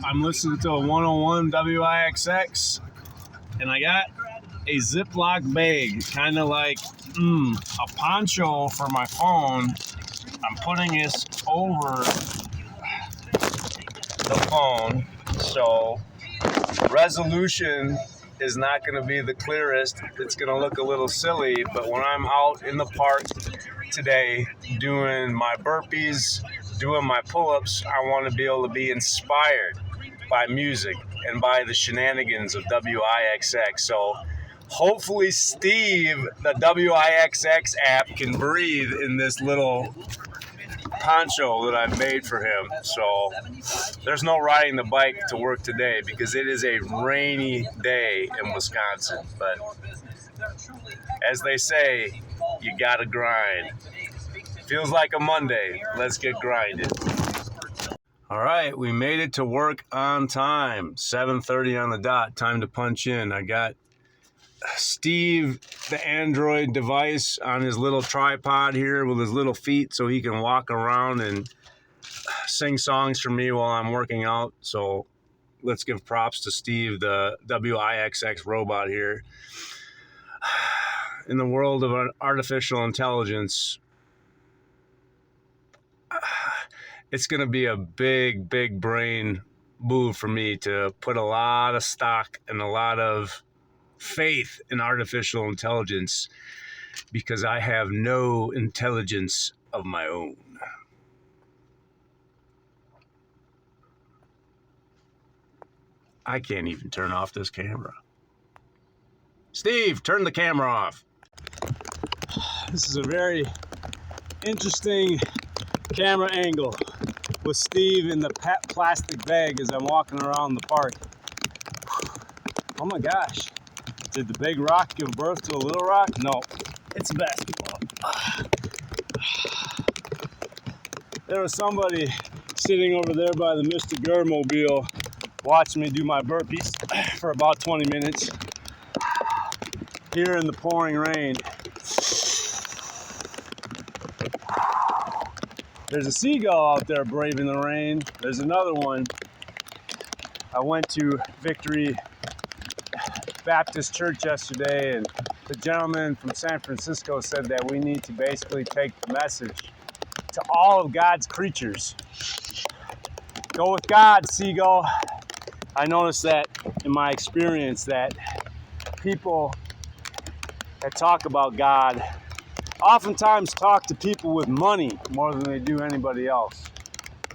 I'm listening to a 101 WIXX, and I got a Ziploc bag, kind of like a poncho for my phone. I'm putting this over the phone, so resolution is not going to be the clearest. It's going to look a little silly, but when I'm out in the park today doing my burpees, doing my pull-ups, I want to be able to be inspired by music and by the shenanigans of WIXX. So hopefully Steve, the WIXX app, can breathe in this little poncho that I've made for him. So there's no riding the bike to work today because it is a rainy day in Wisconsin. But as they say, you gotta grind. Feels like a Monday. Let's get grinded. All right, we made it to work on time. 7:30 on the dot. Time to punch in. I got Steve, the Android device, on his little tripod here with his little feet so he can walk around and sing songs for me while I'm working out. So let's give props to Steve, the WIXX robot here. In the world of artificial intelligence, it's going to be a big, big brain move for me to put a lot of stock and a lot of faith in artificial intelligence because I have no intelligence of my own. I can't even turn off this camera. Steve, turn the camera off. This is a very interesting camera angle with Steve in the plastic bag as I'm walking around the park. Oh my gosh. Did the big rock give birth to a little rock? No, it's basketball. There was somebody sitting over there by the Mrgrrr mobile watching me do my burpees for about 20 minutes here in the pouring rain. There's a seagull out there braving the rain. There's another one. I went to Victory Baptist Church yesterday, and the gentleman from San Francisco said that we need to basically take the message to all of God's creatures. Go with God, seagull. I noticed that in my experience that people that talk about God oftentimes talk to people with money more than they do anybody else.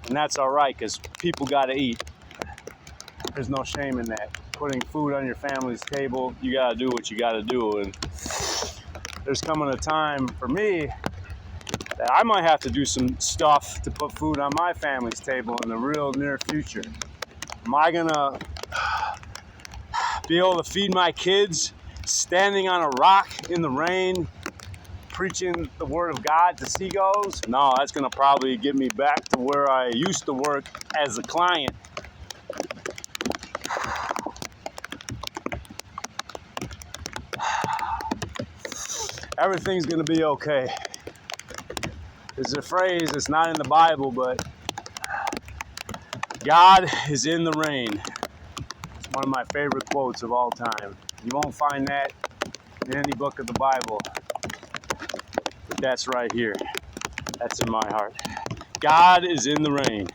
And that's all right, because people got to eat. There's no shame in that. Putting food on your family's table, you got to do what you got to do. And there's coming a time for me that I might have to do some stuff to put food on my family's table in the real near future. Am I going to be able to feed my kids standing on a rock in the rain, preaching the word of God to seagulls? No, that's going to probably get me back to where I used to work as a client. Everything's going to be okay. There's a phrase that's not in the Bible, but God is in the rain. It's one of my favorite quotes of all time. You won't find that in any book of the Bible, but that's right here. That's in my heart. God is in the rain.